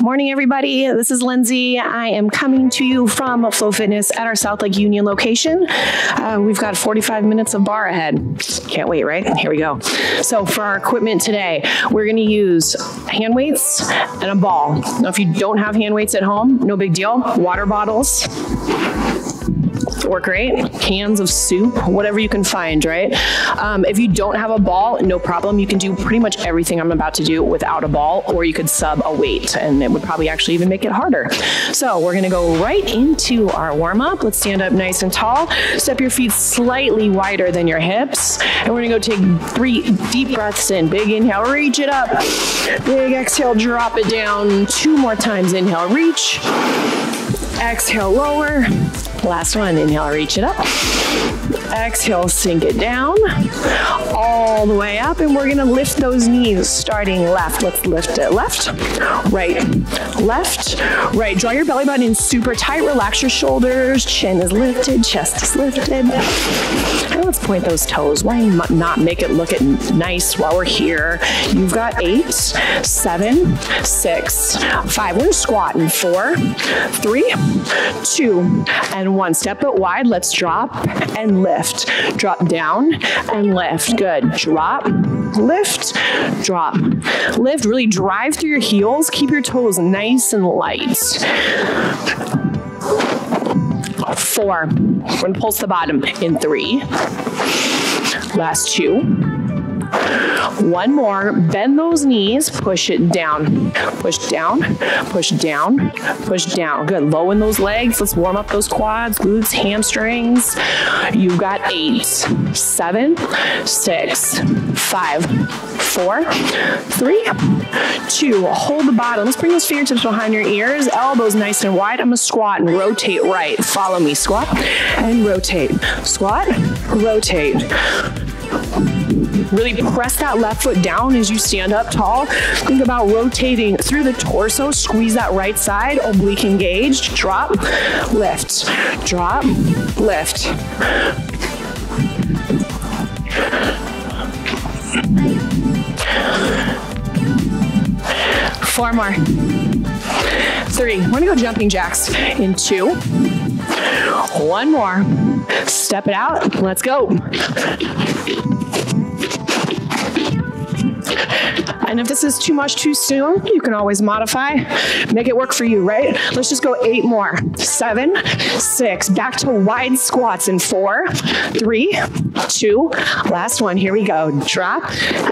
Morning, everybody. This is Lindsey. I am coming to you from Flow Fitness at our South Lake Union location. We've got 45 minutes of bar ahead. Can't wait, right? Here we go. So for our equipment today, we're going to use hand weights and a ball. Now, if you don't have hand weights at home, no big deal. Water bottles work great. Cans of soup, whatever you can find, right? If you don't have a ball, no problem. You can do pretty much everything I'm about to do without a ball, or you could sub a weight, and it would probably actually even make it harder. So we're gonna go right into our warm-up. Let's stand up nice and tall. Step your feet slightly wider than your hips. And we're gonna go take 3 deep breaths in. Big inhale, reach it up. Big exhale, drop it down. 2 more times, inhale, reach. Exhale, lower. Last one, inhale, reach it up. Exhale, sink it down. All the way up, and we're gonna lift those knees, starting left. Let's lift it. Left, right, left, right. Draw your belly button in super tight. Relax your shoulders. Chin is lifted, chest is lifted. And let's point those toes. Why not make it look nice while we're here? You've got 8, 7, 6, 5. We're gonna squat in 4, 3, 2, and 1. Step it wide. Let's drop and lift. Drop down and lift. Good. Drop, lift, drop, lift. Really drive through your heels. Keep your toes nice and light. 4. We're gonna pulse the bottom in 3. Last 2. 1 more. Bend those knees. Push it down. Push down. Push down. Push down. Good. Low in those legs. Let's warm up those quads, glutes, hamstrings. You've got 8, 7, 6, 5, 4, 3, 2. Hold the bottom. Let's bring those fingertips behind your ears. Elbows nice and wide. I'm gonna squat and rotate right. Follow me. Squat and rotate. Squat, rotate. Really press that left foot down as you stand up tall. Think about rotating through the torso. Squeeze that right side, oblique engaged. Drop, lift, drop, lift. 4 more. 3. We're gonna go jumping jacks in 2. 1 more. Step it out. Let's go. And if this is too much too soon, you can always modify, make it work for you, right? Let's just go 8 more. 7, 6, back to wide squats in 4, 3, 2, last one. Here we go. Drop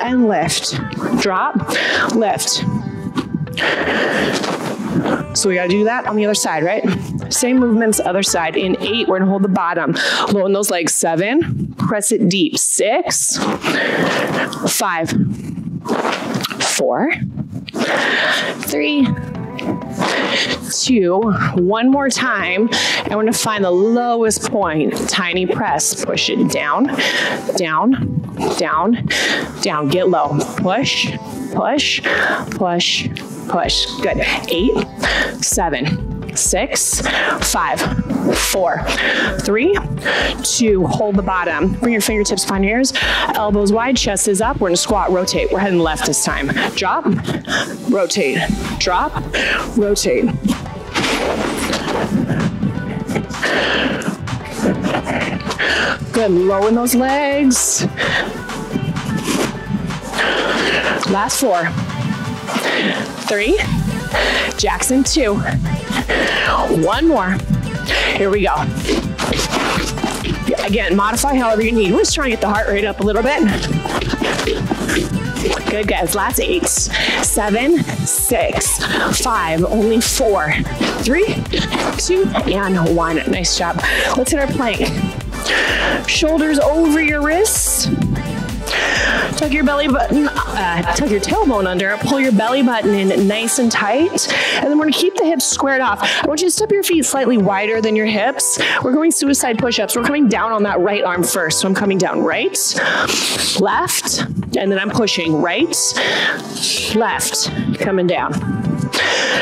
and lift. Drop, lift. So we gotta do that on the other side, right? Same movements, other side. In 8, we're gonna hold the bottom. Low in those legs. 7, press it deep. 6, 5, 4, 3, 2, 1 more time. And we're gonna find the lowest point. Tiny press. Push it down, down, down, down. Get low. Push, push, push, push. Good. 8, 7, 6, 5, 4, 3, 2. Hold the bottom. Bring your fingertips behind your ears. Elbows wide, chest is up. We're gonna squat, rotate. We're heading left this time. Drop, rotate, drop, rotate. Good. Low in those legs. Last 4, 3, Jackson 2. 1 more. Here we go. Again, modify however you need. We're just trying to get the heart rate up a little bit. Good, guys. Last 8, 7, 6, 5, only 4, 3, 2, and 1. Nice job. Let's hit our plank. Shoulders over your wrists. Tuck your belly button, tuck your tailbone under, pull your belly button in nice and tight, and then we're gonna keep the hips squared off. I want you to step your feet slightly wider than your hips. We're going suicide push-ups. We're coming down on that right arm first. So I'm coming down right, left, and then I'm pushing right, left, coming down.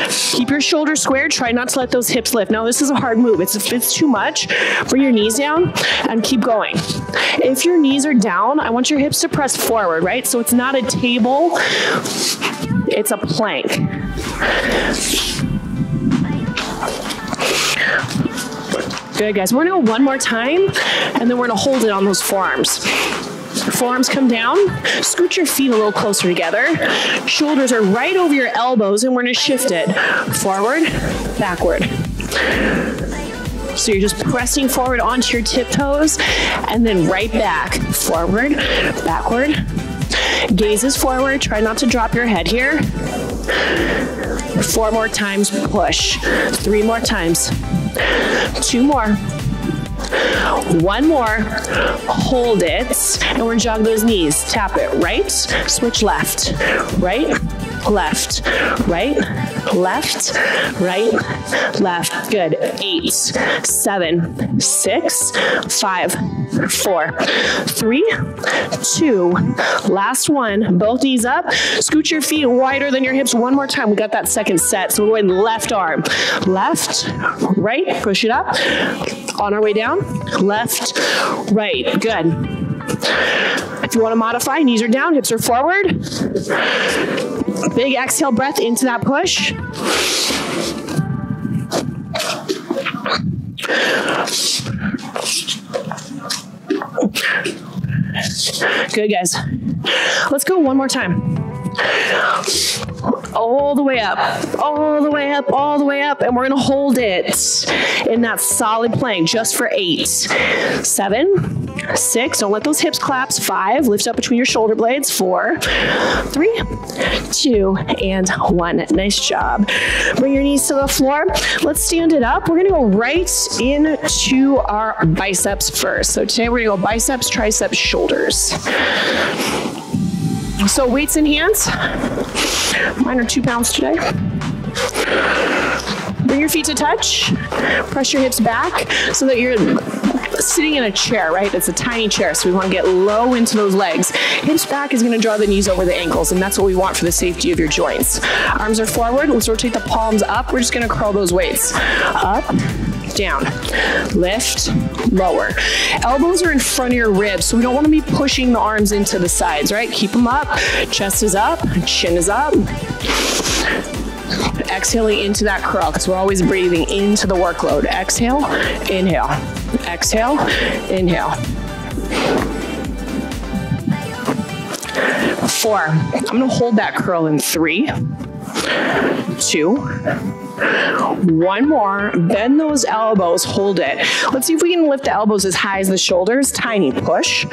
Keep your shoulders squared. Try not to let those hips lift. Now, this is a hard move. If it's too much, bring your knees down and keep going. If your knees are down, I want your hips to press forward, right? So it's not a table. It's a plank. Good, guys. We're gonna go one more time, and then we're gonna hold it on those forearms. Forearms come down, scoot your feet a little closer together. Shoulders are right over your elbows, and we're gonna shift it forward, backward. So you're just pressing forward onto your tiptoes, and then right back, forward, backward. Gaze is forward, try not to drop your head here. 4 more times, push. 3 more times. 2 more. 1 more, hold it, and we're gonna jog those knees. Tap it, right, switch left, right, left, right, left, right, left. Good. 8, 7, 6, 5, 4, 3, 2. Last one. Both knees up. Scoot your feet wider than your hips. One more time. We got that second set. So we're going left arm. Left, right. Push it up. On our way down. Left, right. Good. If you want to modify, knees are down, hips are forward. Big exhale breath into that push. Good, guys. Let's go one more time. All the way up, all the way up, all the way up, and we're gonna hold it in that solid plank just for 8, 7, 6, don't let those hips collapse, 5, lift up between your shoulder blades, 4, 3, 2, and 1. Nice job. Bring your knees to the floor. Let's stand it up. We're gonna go right into our biceps first. So today we're gonna go biceps, triceps, shoulders. So weights in hands. Mine are 2 pounds today. Bring your feet to touch. Press your hips back so that you're sitting in a chair, right? It's a tiny chair, so we want to get low into those legs. Hips back is going to draw the knees over the ankles, and that's what we want for the safety of your joints. Arms are forward. Let's rotate the palms up. We're just going to curl those weights. Up, down, lift, lower. Elbows are in front of your ribs, so we don't want to be pushing the arms into the sides, right? Keep them up. Chest is up, chin is up. Exhaling into that curl, because we're always breathing into the workload. Exhale, inhale. Exhale, inhale. 4. I'm going to hold that curl in 3, 2, 1 more. Bend those elbows. Hold it. Let's see if we can lift the elbows as high as the shoulders. Tiny push,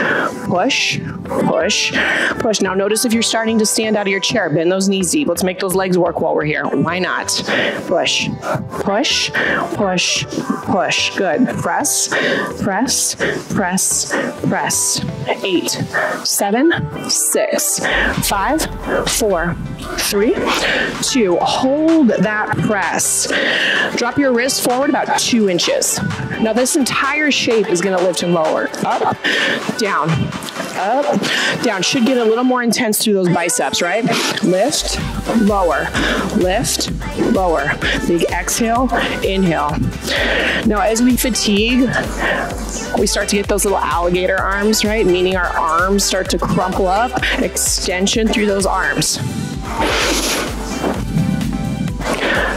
push, push, push. Now notice if you're starting to stand out of your chair, bend those knees deep. Let's make those legs work while we're here. Why not? Push, push, push, push. Good. Press, press, press, press. 8, 7, 6, 5, 4, 3, 2. Hold that press. Drop your wrist forward about 2 inches. Now this entire shape is going to lift and lower. Up, down, up, down. Should get a little more intense through those biceps, right? Lift, lower, lift, lower. Big exhale, inhale. Now as we fatigue, we start to get those little alligator arms, right? Meaning our arms start to crumple up, extension through those arms.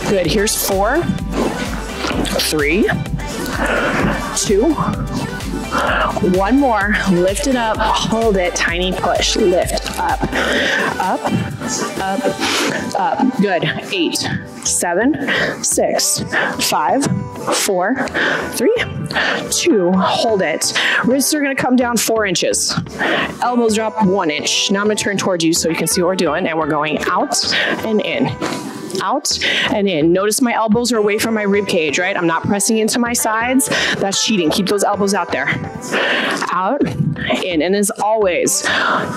Good, here's 4, 3, 2, 1 more. Lift it up, hold it, tiny push, lift, up, up, up, up. Good, 8, 7, 6, 5, 4, 3, 2, hold it. Wrists are gonna come down 4 inches. Elbows drop 1 inch. Now I'm gonna turn towards you so you can see what we're doing, and we're going out and in. Out and in. Notice my elbows are away from my rib cage, right? I'm not pressing into my sides. That's cheating. Keep those elbows out there. Out, in. And as always,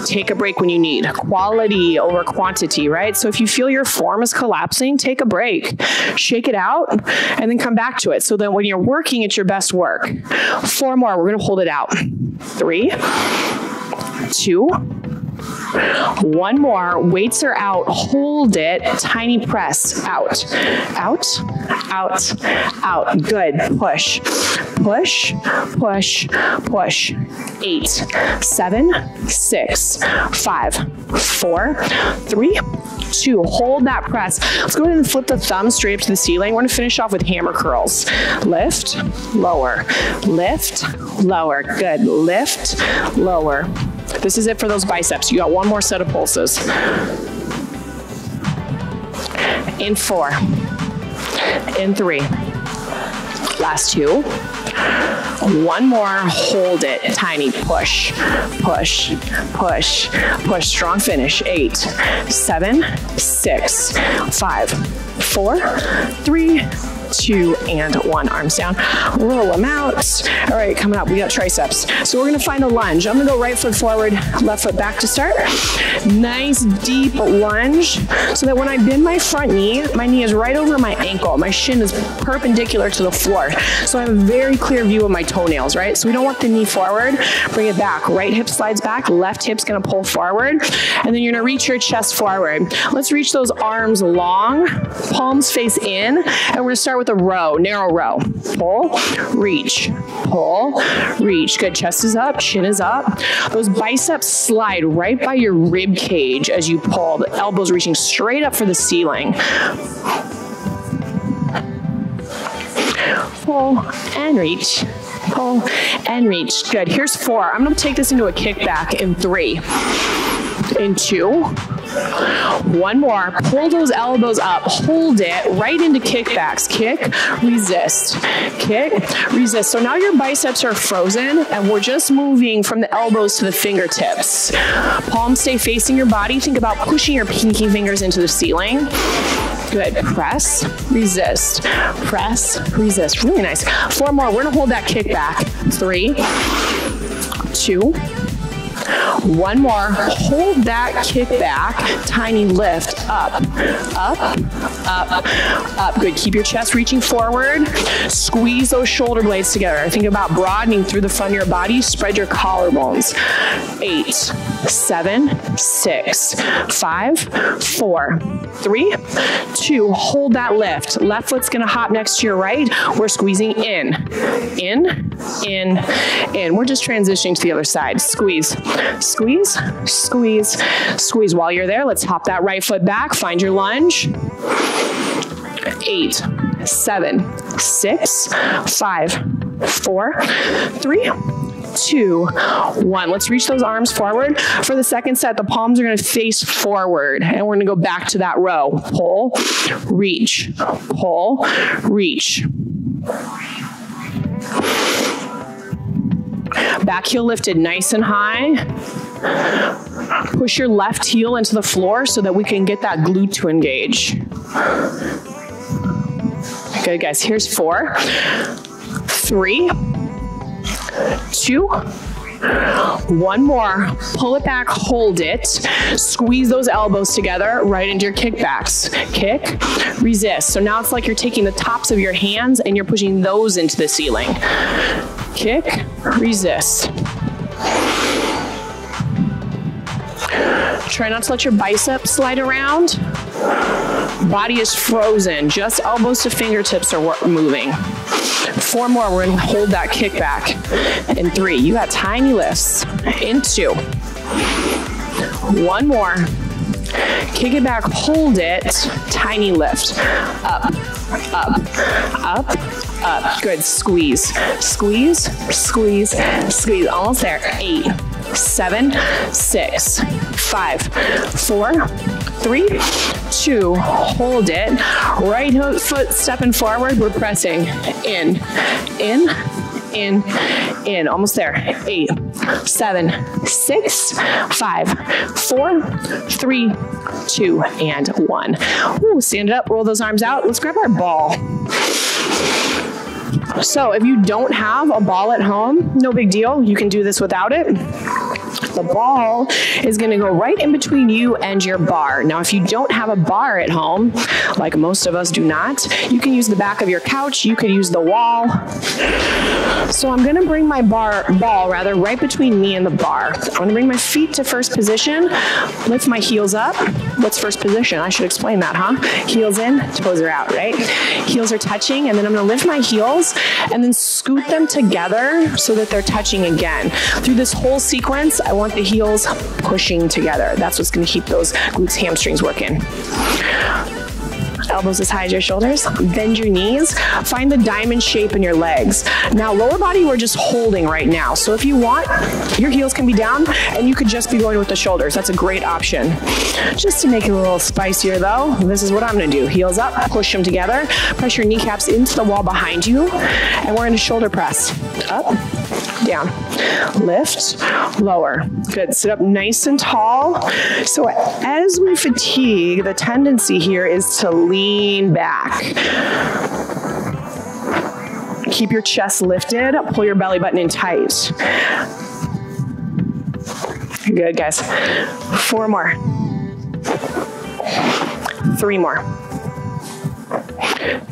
take a break when you need. Quality over quantity, right? So if you feel your form is collapsing, take a break. Shake it out and then come back to it so that when you're working, it's your best work. 4 more. We're going to hold it out. 3, 2, 1 more. Weights are out. Hold it. Tiny press. Out. Out. Out. Out. Good. Push. Push. Push. Push. 8, 7, 6, 5, 4, 3, 2. Hold that press. Let's go ahead and flip the thumb straight up to the ceiling. We're gonna finish off with hammer curls. Lift, lower, lift, lower. Good, lift, lower. This is it for those biceps. You got one more set of pulses. In 4, in 3, last 2. One more, hold it, tiny, push, push, push, push, strong finish. 8, 7, 6, 5, 4, 3, 2, and 1. Arms down, roll them out. All right, coming up, we got triceps. So we're gonna find a lunge. I'm gonna go right foot forward, left foot back to start. Nice deep lunge, so that when I bend my front knee, my knee is right over my ankle. My shin is perpendicular to the floor. So I have a very clear view of my toenails, right? So we don't want the knee forward, bring it back. Right hip slides back, left hip's gonna pull forward, and then you're gonna reach your chest forward. Let's reach those arms long, palms face in, and we're gonna start with a row, narrow row. Pull, reach, pull, reach. Good, chest is up, chin is up. Those biceps slide right by your rib cage as you pull, the elbows reaching straight up for the ceiling. Pull and reach, pull and reach. Good, here's 4. I'm gonna take this into a kickback in 3, in 2, one more, pull those elbows up, hold it right into kickbacks. Kick, resist, kick, resist. So now your biceps are frozen and we're just moving from the elbows to the fingertips. Palms stay facing your body. Think about pushing your pinky fingers into the ceiling. Good, press, resist, press, resist. Really nice. 4 more, we're gonna hold that kickback. 3, 2, 1 more, hold that kickback, tiny lift, up, up, up, up. Good, keep your chest reaching forward. Squeeze those shoulder blades together. Think about broadening through the front of your body. Spread your collarbones. 8, 7, 6, 5, 4, 3, 2. Hold that lift. Left foot's gonna hop next to your right. We're squeezing in, in, in, in. We're just transitioning to the other side. Squeeze, squeeze, squeeze, squeeze. While you're there, let's hop that right foot back. Find your lunge. 8, 7, 6, 5, 4, 3, 2, 1. Let's reach those arms forward. For the second set, the palms are going to face forward, and we're going to go back to that row. Pull, reach, pull, reach. Back heel lifted nice and high. Push your left heel into the floor so that we can get that glute to engage. Good, guys. Here's 4, 3, 2, 1 more. Pull it back, hold it. Squeeze those elbows together right into your kickbacks. Kick, resist. So now it's like you're taking the tops of your hands and you're pushing those into the ceiling. Kick, resist. Try not to let your biceps slide around. Body is frozen. Just elbows to fingertips are moving. 4 more, we're gonna hold that kickback. In 3, you got tiny lifts. In 2, 1 more. Kick it back, hold it, tiny lift. Up, up, up, up. Good, squeeze, squeeze, squeeze, squeeze. Almost there. 8, 7, 6, 5, 4, 3, 2, hold it. Right foot stepping forward, we're pressing in, in, in, in. Almost there. 8, 7, 6, 5, 4, 3, 2, and 1. Ooh, stand it up, roll those arms out. Let's grab our ball. So if you don't have a ball at home, no big deal. You can do this without it. The ball is going to go right in between you and your bar. Now, if you don't have a bar at home, like most of us do not, you can use the back of your couch. You could use the wall. So I'm going to bring my ball right between me and the bar. I'm going to bring my feet to first position, lift my heels up, What's first position? I should explain that, huh? Heels in, toes are out, right? Heels are touching, and then I'm gonna lift my heels and then scoot them together so that they're touching again. Through this whole sequence, I want the heels pushing together. That's what's gonna keep those glutes, hamstrings working. Elbows as high as your shoulders. Bend your knees. Find the diamond shape in your legs. Now, lower body, we're just holding right now. So if you want, your heels can be down and you could just be going with the shoulders. That's a great option. Just to make it a little spicier though, this is what I'm gonna do. Heels up, push them together, press your kneecaps into the wall behind you, and we're gonna shoulder press. Up, down, lift, lower. Good, sit up nice and tall. So as we fatigue, the tendency here is to lean back. Keep your chest lifted, pull your belly button in tight. Good, guys. 4 more. 3 more.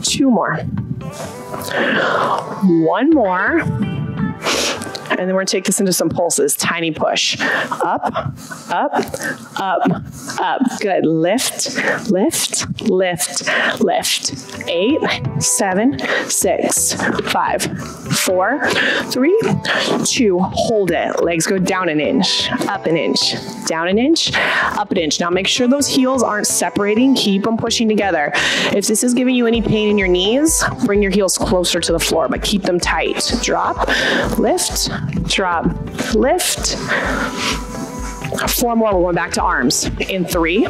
2 more. 1 more. And then we're gonna take this into some pulses. Tiny push. Up, up, up, up. Good. Lift, lift, lift, lift. 8, 7, 6, 5, 4, 3, 2. Hold it. Legs go down an inch, up an inch, down an inch, up an inch. Now make sure those heels aren't separating. Keep them pushing together. If this is giving you any pain in your knees, bring your heels closer to the floor, but keep them tight. Drop, lift, drop, lift. 4 more, we're going back to arms. In 3,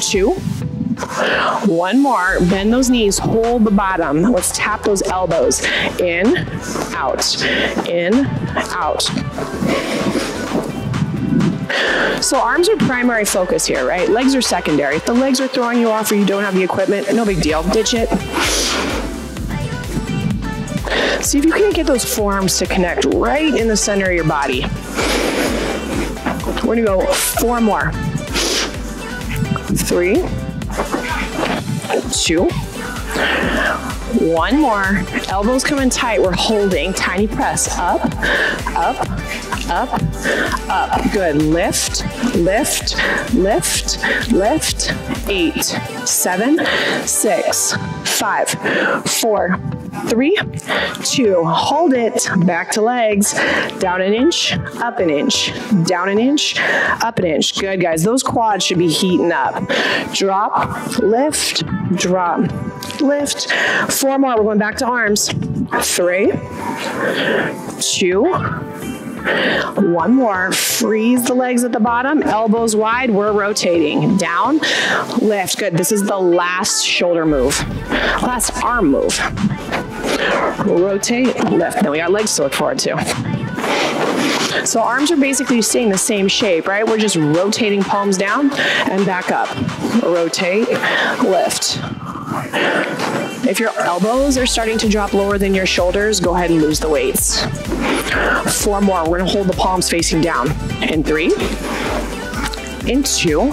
2, 1 more. Bend those knees, hold the bottom. Let's tap those elbows. In, out, in, out. So arms are primary focus here, right? Legs are secondary. If the legs are throwing you off or you don't have the equipment, no big deal, ditch it. See if you can't get those forearms to connect right in the center of your body. We're gonna go 4 more. 3, 2, 1 more. Elbows coming tight. We're holding. Tiny press. Up, up, up, up. Good. Lift, lift, lift, lift. 8, 7, 6, 5, 4, 3, 2. Hold it. Back to legs. Down an inch, up an inch, down an inch, up an inch. Good, guys. Those quads should be heating up. Drop, lift, drop, lift. 4 more. We're going back to arms. 3, 2, 1 more. Freeze the legs at the bottom. Elbows wide. We're rotating. Down, lift. Good. This is the last shoulder move. Last arm move. Rotate, lift. Then we got legs to look forward to. So arms are basically staying the same shape, right? We're just rotating palms down and back up. Rotate, lift. If your elbows are starting to drop lower than your shoulders, go ahead and lose the weights. 4 more. We're gonna hold the palms facing down. In 3, in 2,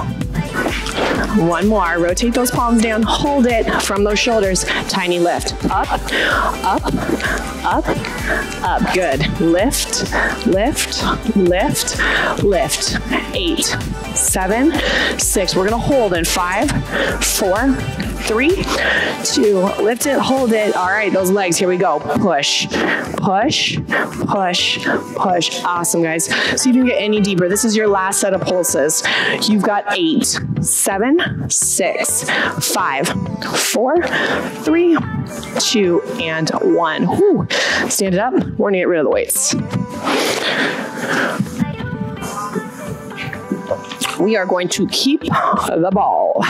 1 more. Rotate those palms down. Hold it from those shoulders. Tiny lift. Up, up, up, up. Good. Lift, lift, lift, lift. 8, 7, 6. We're going to hold in 5, 4, 3, 2. Lift it, hold it. All right, those legs. Here we go. Push, push, push, push. Awesome, guys. See if you can get any deeper. This is your last set of pulses. You've got 8, 7, 6, 5, 4, 3, 2, and 1. Whew. Stand it up. We're gonna get rid of the weights. We are going to keep the ball.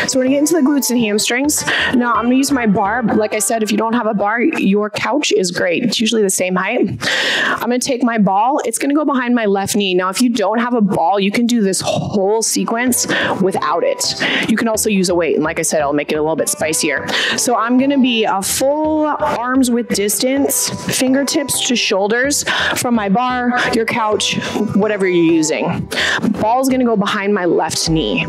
So we're gonna get into the glutes and hamstrings. Now I'm gonna use my bar. Like I said, if you don't have a bar, your couch is great. It's usually the same height. I'm gonna take my ball. It's gonna go behind my left knee. Now, if you don't have a ball, you can do this whole sequence without it. You can also use a weight. And like I said, I'll make it a little bit spicier. So I'm gonna be a full arms width distance, fingertips to shoulders from my bar, your couch, whatever you're using. Ball's gonna go behind my left knee.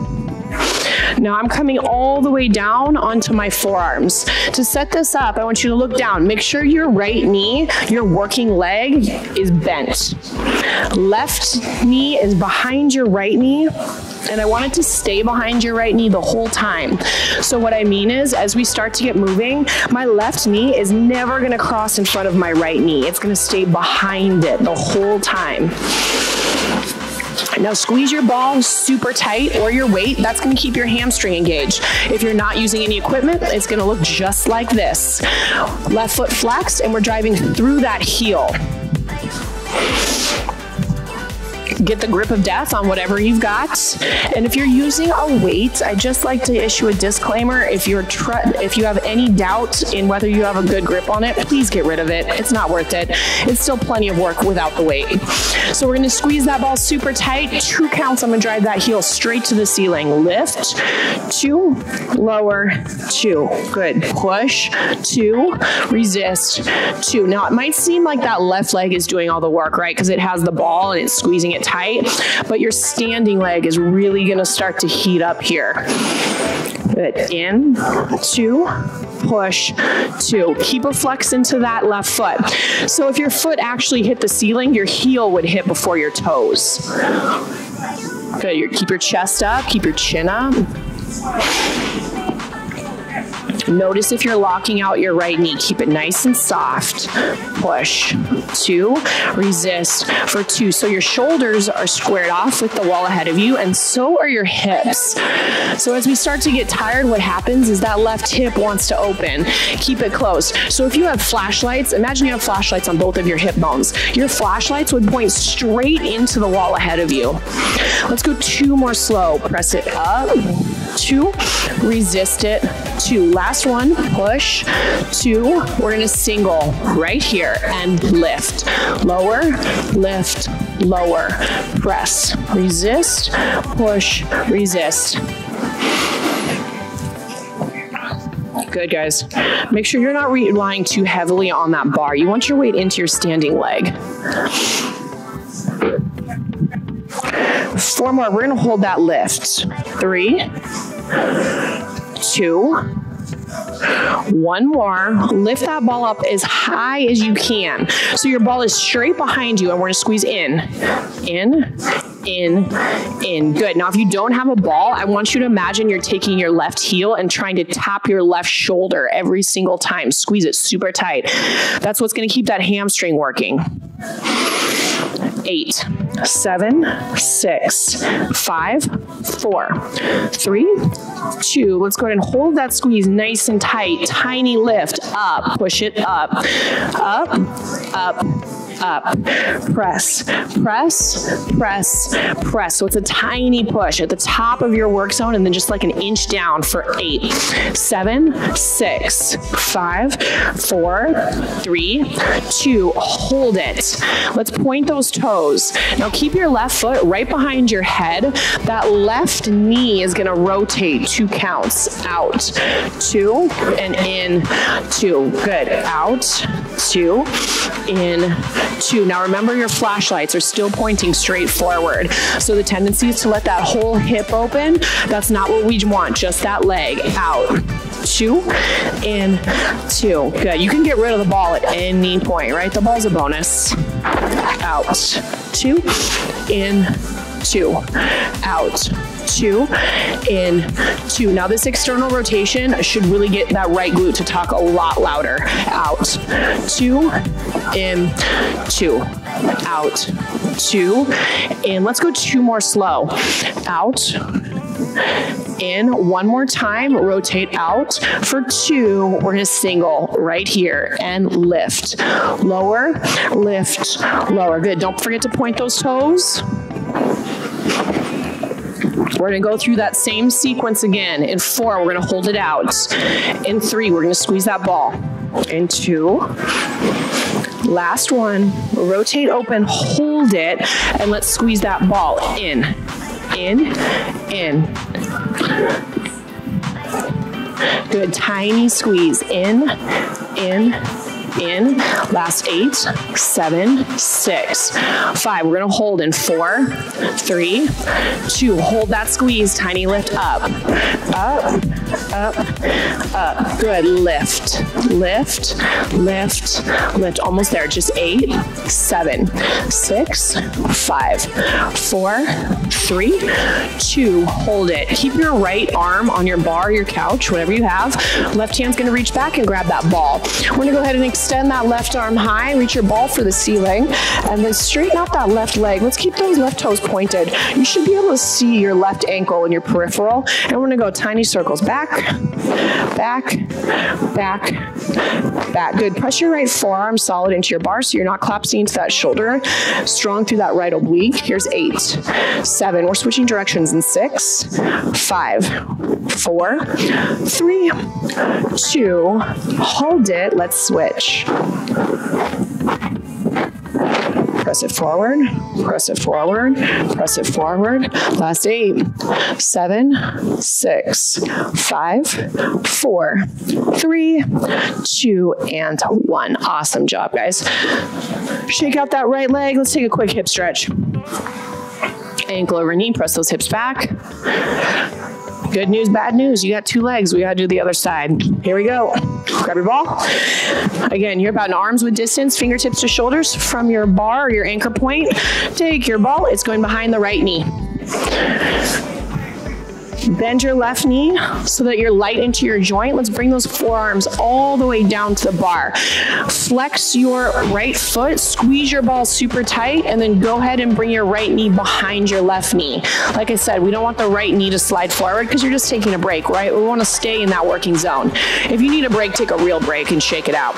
Now I'm coming all the way down onto my forearms. To set this up, I want you to look down. Make sure your right knee, your working leg, is bent. Left knee is behind your right knee, and I want it to stay behind your right knee the whole time. So what I mean is, as we start to get moving, my left knee is never gonna cross in front of my right knee. It's gonna stay behind it the whole time. Now squeeze your ball super tight, or your weight. That's gonna keep your hamstring engaged. If you're not using any equipment, it's gonna look just like this. Left foot flexed, and we're driving through that heel. Get the grip of death on whatever you've got. And if you're using a weight, I just like to issue a disclaimer. If you have any doubt in whether you have a good grip on it, please get rid of it. It's not worth it. It's still plenty of work without the weight. So we're gonna squeeze that ball super tight. 2 counts, I'm gonna drive that heel straight to the ceiling. Lift, 2, lower, 2. Good, push, 2, resist, 2. Now it might seem like that left leg is doing all the work, right? Because it has the ball and it's squeezing it tight, but your standing leg is really gonna start to heat up here. Good, in, 2, push, 2. Keep a flex into that left foot. So if your foot actually hit the ceiling, your heel would hit before your toes. Good, keep your chest up, keep your chin up. Notice if you're locking out your right knee. Keep it nice and soft. Push, 2, resist for 2. So your shoulders are squared off with the wall ahead of you, and so are your hips. So as we start to get tired, what happens is that left hip wants to open. Keep it closed. So if you have flashlights, imagine you have flashlights on both of your hip bones. Your flashlights would point straight into the wall ahead of you. Let's go 2 more slow. Press it up, 2, resist it, 2. Last one, push, 2. We're gonna single right here and lift. Lower, lift, lower, press, resist, push, resist. Good, guys. Make sure you're not relying too heavily on that bar. You want your weight into your standing leg. 4 more. We're gonna hold that lift. 3, 2, 1 more. Lift that ball up as high as you can. So your ball is straight behind you, and we're gonna squeeze in. In. Good. Now, if you don't have a ball, I want you to imagine you're taking your left heel and trying to tap your left shoulder every single time. Squeeze it super tight. That's what's gonna keep that hamstring working. 8, 7, 6, 5, 4, 3, 2. Let's go ahead and hold that squeeze nice and tight. Tiny lift up, push it up, up, up, up. Press, press, press, press. So it's a tiny push at the top of your work zone, and then just like an inch down for 8, 7, 6, 5, 4, 3, 2. Hold it. Let's point those toes. Now keep your left foot right behind your head. That left knee is gonna rotate 2 counts. Out, 2, and in, 2. Good. Out, 2, in, 2. Now remember, your flashlights are still pointing straight forward. So the tendency is to let that whole hip open. That's not what we want, just that leg. Out, 2, in, 2. Good. You can get rid of the ball at any point, right? The ball's a bonus. Out, 2, in, 2. Out, 2, in, 2. Now this external rotation should really get that right glute to talk a lot louder. Out, 2, in, 2. Out, 2, in. Let's go 2 more slow. Out, in. 1 more time. Rotate out for 2. We're gonna single right here and lift. Lower, lift, lower. Good. Don't forget to point those toes. We're gonna go through that same sequence again. In 4, we're gonna hold it out. In 3, we're gonna squeeze that ball. In 2, last one, rotate open, hold it, and let's squeeze that ball in, in. Good, tiny squeeze, in, in, last 8, 7, 6, 5. We're gonna hold in 4, 3, 2. Hold that squeeze, tiny lift up, up, up, up. Good, lift, lift, lift, lift. Almost there, just 8, 7, 6, 5, 4, 3, 2. Hold it. Keep your right arm on your bar, your couch, whatever you have. Left hand's gonna reach back and grab that ball. We're gonna go ahead and extend that left arm high, reach your ball for the ceiling, and then straighten out that left leg. Let's keep those left toes pointed. You should be able to see your left ankle and your peripheral, and we're gonna go tiny circles. Back, back, back, back. Good. Press your right forearm solid into your bar so you're not collapsing into that shoulder. Strong through that right oblique. Here's 8, 7. We're switching directions in 6, 5, 4, 3, 2. Hold it. Let's switch. Press it forward, press it forward, press it forward. Last 8, 7, 6, 5, 4, 3, 2, and 1. Awesome job, guys. Shake out that right leg. Let's take a quick hip stretch. Ankle over knee, press those hips back. Good news, bad news. You got 2 legs. We got to do the other side. Here we go. Grab your ball. Again, you're about in arms width distance, fingertips to shoulders from your bar or your anchor point. Take your ball. It's going behind the right knee. Bend your left knee so that you're light into your joint. Let's bring those forearms all the way down to the bar. Flex your right foot, squeeze your ball super tight, and then go ahead and bring your right knee behind your left knee. Like I said, we don't want the right knee to slide forward because you're just taking a break, right? We want to stay in that working zone. If you need a break, take a real break and shake it out.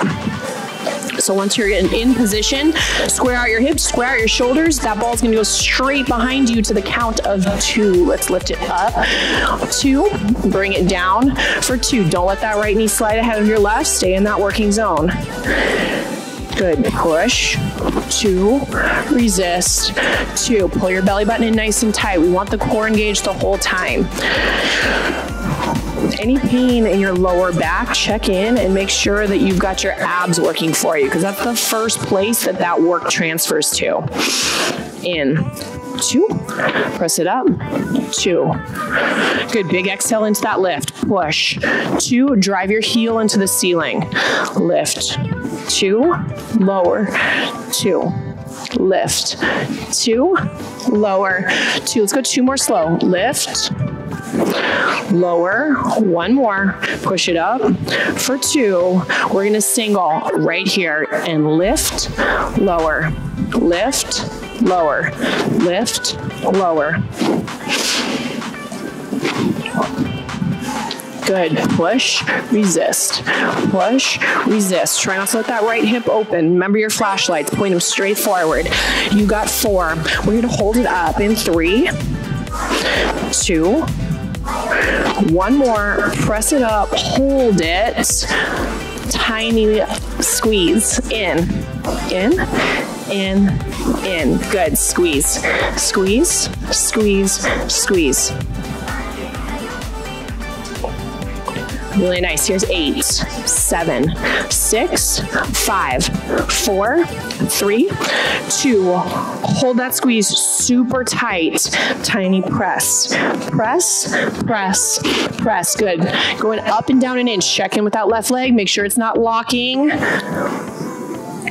So once you're in position, square out your hips, square out your shoulders. That ball's gonna go straight behind you to the count of 2. Let's lift it up. 2, bring it down for 2. Don't let that right knee slide ahead of your left. Stay in that working zone. Good, push, 2, resist, 2. Pull your belly button in nice and tight. We want the core engaged the whole time. Any pain in your lower back, check in and make sure that you've got your abs working for you because that's the first place that that work transfers to. In, 2, press it up, 2. Good, big exhale into that lift, push, 2, drive your heel into the ceiling, lift, 2, lower, 2, lift, 2, lower, 2. Let's go 2 more slow, lift, lower, 1 more, push it up for 2. We're gonna single right here and lift, lower, lift, lower, lift, lower. Good, push, resist, push, resist. Try not to let that right hip open. Remember your flashlights, point them straight forward. You got 4. We're gonna hold it up in 3, 2, 1 more, press it up, hold it, tiny squeeze, in, in, good, squeeze, squeeze, squeeze, squeeze. Really nice. Here's 8, 7, 6, 5, 4, 3, 2. Hold that squeeze super tight. Tiny press. Press, press, press. Good. Going up and down an inch. Check in with that left leg. Make sure it's not locking.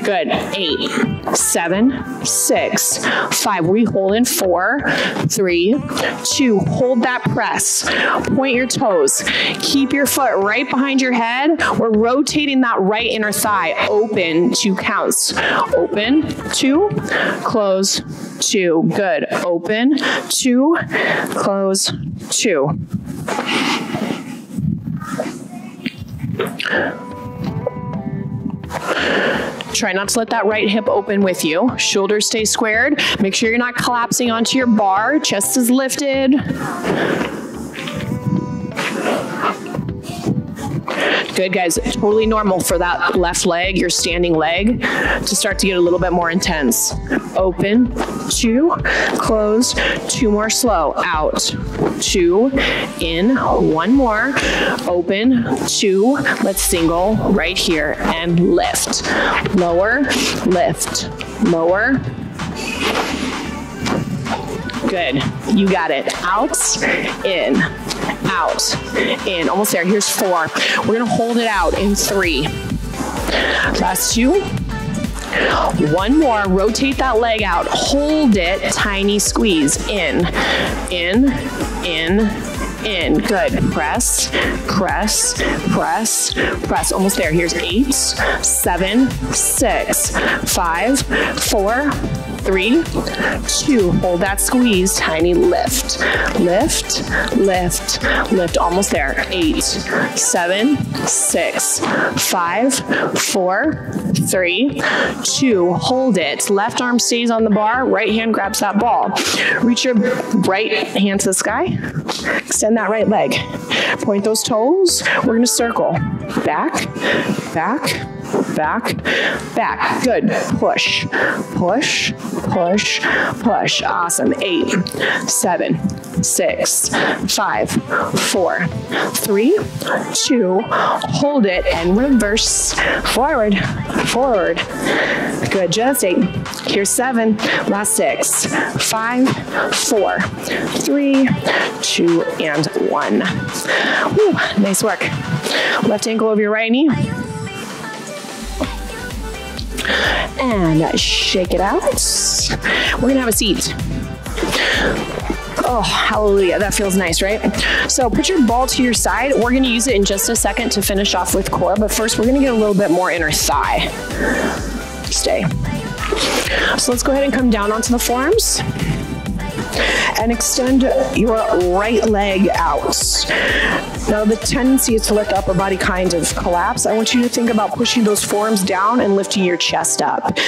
Good. 8, 7, 6, 5. We hold in 4, 3, 2. Hold that press. Point your toes. Keep your foot right behind your head. We're rotating that right inner thigh. Open 2 counts. Open 2, close 2. Good. Open 2, close 2. Try not to let that right hip open with you. Shoulders stay squared. Make sure you're not collapsing onto your bar. Chest is lifted. Good, guys. Totally normal for that left leg, your standing leg, to start to get a little bit more intense. Open, 2, close, 2 more slow, out. 2, in, 1 more, open, 2, let's single right here, and lift, lower, lift, lower. Good, you got it. Out, in, almost there. Here's 4. We're gonna hold it out in 3. Last 2. 1 more, rotate that leg out, hold it, tiny squeeze, in, good, press, press, press, press, almost there. Here's 8, 7, 6, 5, 4, 3, 2, hold that squeeze, tiny lift, lift, lift, lift, almost there. 8, 7, 6, 5, 4, 3, 2, hold it. Left arm stays on the bar, right hand grabs that ball. Reach your right hand to the sky, extend that right leg. Point those toes, we're gonna circle. Back, back, back, back. Good. Push, push, push, push. Awesome. 8, 7, 6, 5, 4, 3, 2, hold it and reverse. Forward, forward. Good. Just 8. Here's 7. Last 6, 5, 4, 3, 2, and 1. Woo, nice work. Left ankle over your right knee. And shake it out. We're gonna have a seat. Oh, hallelujah, that feels nice, right? So put your ball to your side. We're gonna use it in just a second to finish off with core, but first we're gonna get a little bit more inner thigh. Stay. So let's go ahead and come down onto the forearms and extend your right leg out. Now the tendency is to let the upper body kind of collapse. I want you to think about pushing those forearms down and lifting your chest up.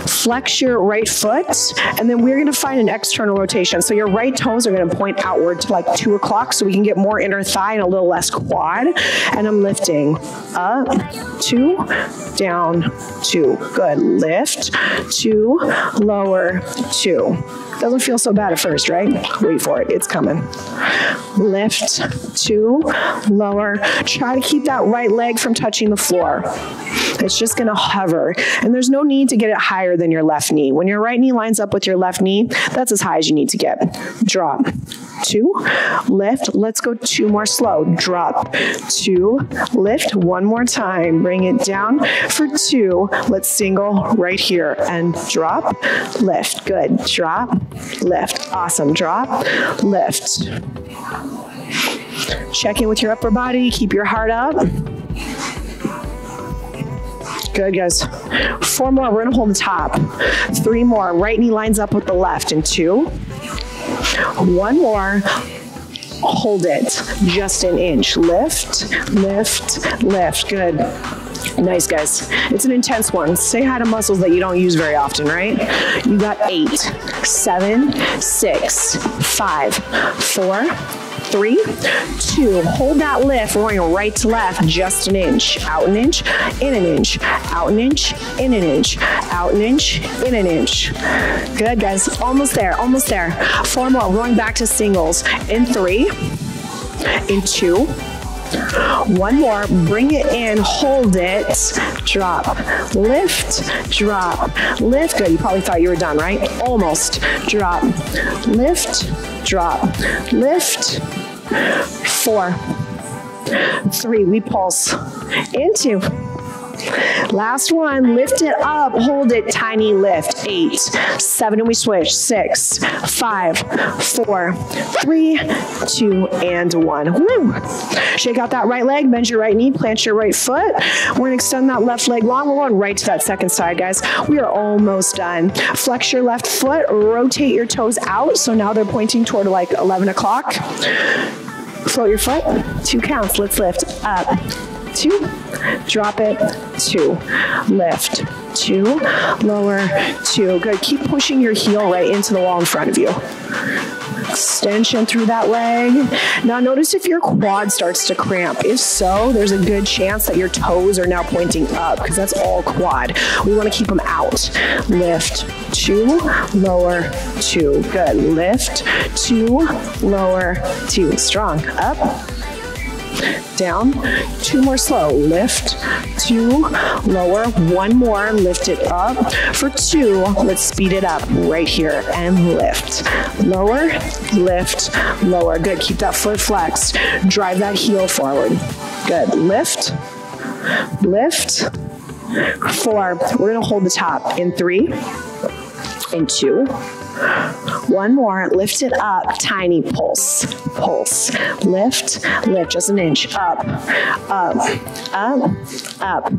Flex your right foot, and then we're gonna find an external rotation. So your right toes are gonna point outward to like 2 o'clock so we can get more inner thigh and a little less quad. And I'm lifting up, 2, down, 2. Good, lift, 2, lower, 2. Doesn't feel so bad at first, right? Wait for it, it's coming. Lift, 2, lower. Try to keep that right leg from touching the floor. It's just gonna hover. And there's no need to get it higher than your left knee. When your right knee lines up with your left knee, that's as high as you need to get. Drop, 2, lift. Let's go 2 more slow. Drop, 2, lift. 1 more time. Bring it down for 2. Let's single right here and drop, lift. Good. Drop, lift. Awesome. Drop, lift. Check in with your upper body. Keep your heart up. Good, guys. 4 more. We're gonna hold the top. 3 more. Right knee lines up with the left in 2. 1 more. Hold it. Just an inch. Lift, lift, lift. Good. Nice, guys. It's an intense one. Say hi to muscles that you don't use very often, right? You got 8, 7, 6, 5, 4, 3, 2. Hold that lift. We're going right to left, just an inch. Out an inch, in an inch. Out an inch, in an inch. Out an inch, in an inch. Good, guys. Almost there, almost there. 4 more. We're going back to singles. In 3, in 2. 1 more, bring it in, hold it, drop, lift, drop, lift. Good, you probably thought you were done, right? Almost. Drop, lift, drop, lift. 4, 3, we pulse. Into. Last one, lift it up, hold it, tiny lift. 8, 7, and we switch. 6, 5, 4, 3, 2, and 1. Woo! Shake out that right leg, bend your right knee, plant your right foot. We're gonna extend that left leg long. We're going right to that second side, guys. We are almost done. Flex your left foot, rotate your toes out. So now they're pointing toward like 11 o'clock. Float your foot, 2 counts. Let's lift up. 2, drop it, 2, lift, 2, lower, 2. Good, keep pushing your heel right into the wall in front of you. Extension through that leg. Now notice if your quad starts to cramp. If so, there's a good chance that your toes are now pointing up because that's all quad. We want to keep them out. Lift, 2, lower, 2. Good. Lift, 2, lower, 2. Strong. Up, down, 2 more slow. Lift, 2, lower, 1 more. Lift it up for 2. Let's speed it up right here and lift. Lower, lift, lower. Good. Keep that foot flexed. Drive that heel forward. Good. Lift, lift. 4. We're going to hold the top in 3 and 2. 1 more, lift it up, tiny pulse, pulse, lift, lift, just an inch, up, up, up, up,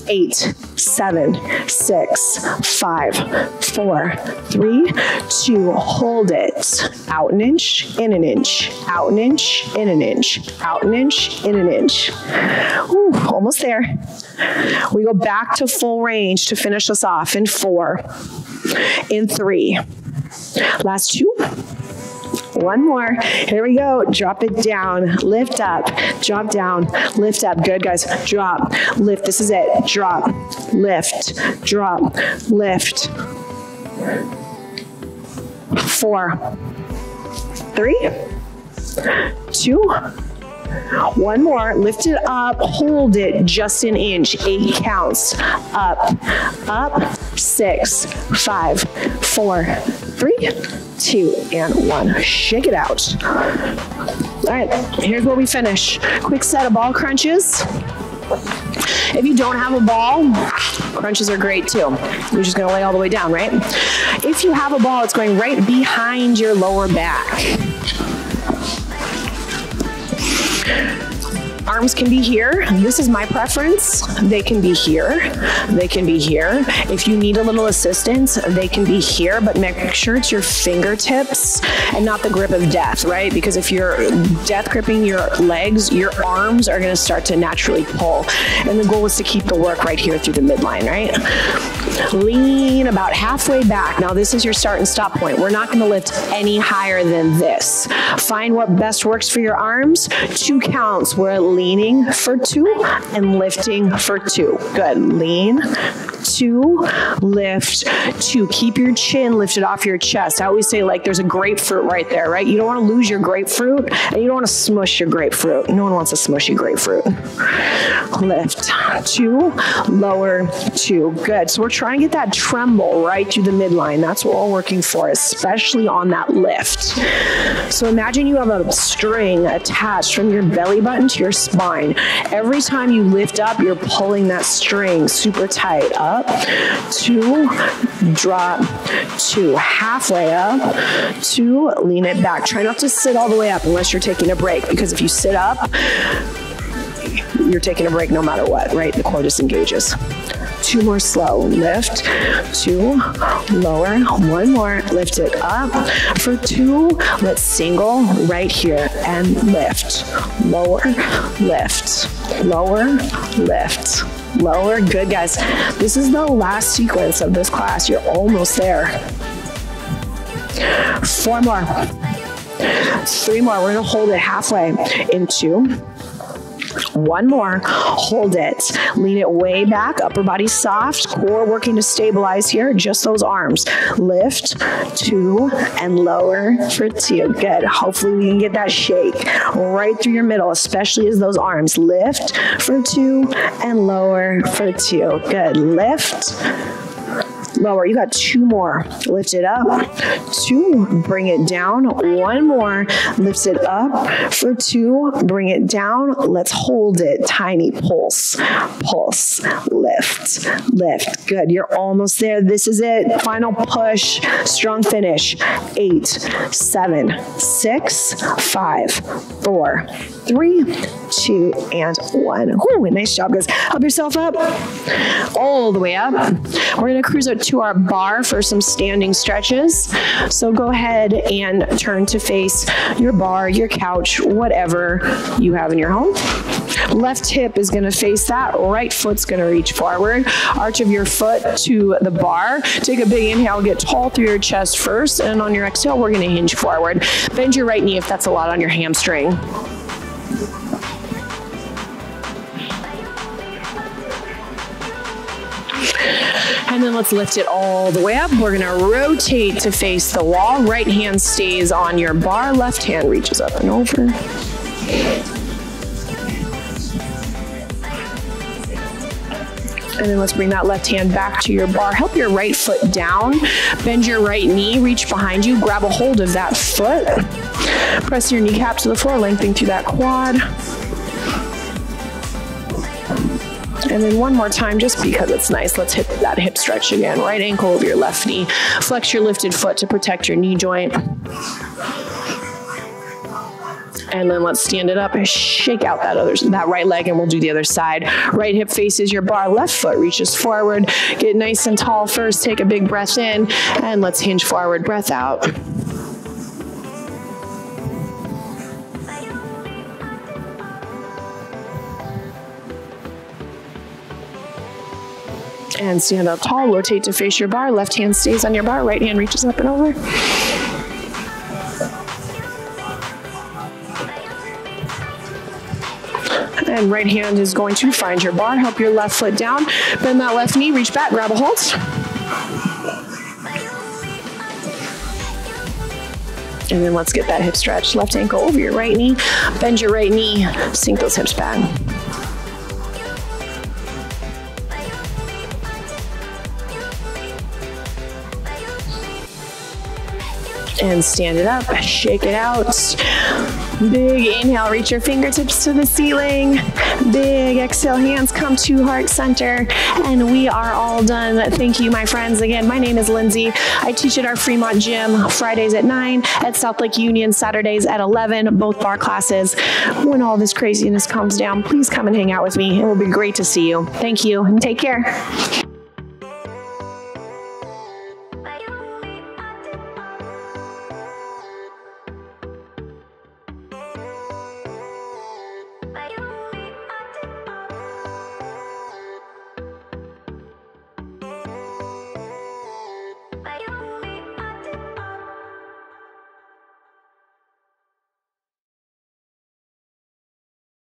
8, 7, 6, 5, 4, 3, 2, hold it, out an inch, in an inch, out an inch, in an inch, out an inch, in an inch. Ooh, almost there. We go back to full range to finish us off in 4, in 3. Last 2. 1 more. Here we go. Drop it down. Lift up. Drop down. Lift up. Good, guys. Drop. Lift. This is it. Drop. Lift. Drop. Lift. 4. 3. 2. 1 more. Lift it up. Hold it just an inch. 8 counts. Up. Up. 6, 5, 4, 3, 2, and 1. Shake it out. All right, here's where we finish. Quick set of ball crunches. If you don't have a ball, crunches are great too. You're just gonna lay all the way down, right? If you have a ball, it's going right behind your lower back. Arms can be here. This is my preference. They can be here. They can be here. If you need a little assistance, they can be here, but make sure it's your fingertips and not the grip of death, right? Because if you're death gripping your legs, your arms are gonna start to naturally pull. And the goal is to keep the work right here through the midline, right? Lean about halfway back. Now this is your start and stop point. We're not gonna lift any higher than this. Find what best works for your arms. 2 counts. We're leaning for 2 and lifting for 2. Good. Lean, 2, lift, 2. Keep your chin lifted off your chest. I always say, like, there's a grapefruit right there, right? You don't want to lose your grapefruit and you don't want to smush your grapefruit. No one wants a smushy grapefruit. Lift, 2, lower, 2. Good. So we're trying to get that tremble right through the midline. That's what we're working for, especially on that lift. So imagine you have a string attached from your belly button to your spine. Every time you lift up, you're pulling that string super tight. Up, 2, drop, 2. Halfway up, 2, lean it back. Try not to sit all the way up unless you're taking a break, because if you sit up, you're taking a break no matter what, right? The core disengages. 2 more slow. Lift, 2, lower, 1 more. Lift it up for 2. Let's single right here and lift. Lower, lift, lower, lift, lower. Good, guys. This is the last sequence of this class. You're almost there. 4 more. 3 more. We're gonna hold it halfway in 2. 1 more, hold it. Lean it way back, upper body soft, core working to stabilize here, just those arms. Lift, 2, and lower for 2. Good. Hopefully we can get that shake right through your middle, especially as those arms. Lift for 2 and lower for 2. Good. Lift, lower. You got 2 more. Lift it up. 2, bring it down. 1 more. Lift it up for 2. Bring it down. Let's hold it. Tiny pulse. Pulse. Lift. Lift. Good. You're almost there. This is it. Final push. Strong finish. 8, 7, 6, 5, 4, 3, 2, and 1. Ooh, nice job, guys. Help yourself up. All the way up. We're going to cruise up to our bar for some standing stretches. So go ahead and turn to face your bar, your couch, whatever you have in your home. Left hip is gonna face that, right foot's gonna reach forward. Arch of your foot to the bar. Take a big inhale, get tall through your chest first, and on your exhale, we're gonna hinge forward. Bend your right knee if that's a lot on your hamstring. And then let's lift it all the way up. We're gonna rotate to face the wall. Right hand stays on your bar, left hand reaches up and over. And then let's bring that left hand back to your bar. Help your right foot down. Bend your right knee, reach behind you, grab a hold of that foot. Press your kneecap to the floor, lengthening through that quad. And then one more time, just because it's nice, let's hit that hip stretch again. Right ankle over your left knee. Flex your lifted foot to protect your knee joint. And then let's stand it up and shake out that right leg, and we'll do the other side. Right hip faces your bar, left foot reaches forward. Get nice and tall first, take a big breath in, and let's hinge forward, breath out. And stand up tall, rotate to face your bar. Left hand stays on your bar, right hand reaches up and over. And right hand is going to find your bar, help your left foot down. Bend that left knee, reach back, grab a hold. And then let's get that hip stretch. Left ankle over your right knee. Bend your right knee, sink those hips back. And stand it up, shake it out. Big inhale, reach your fingertips to the ceiling. Big exhale, hands come to heart center. And we are all done. Thank you, my friends. Again, my name is Lindsay. I teach at our Fremont gym Fridays at 9, at South Lake Union Saturdays at 11, both bar classes. When all this craziness calms down, please come and hang out with me. It will be great to see you. Thank you and take care.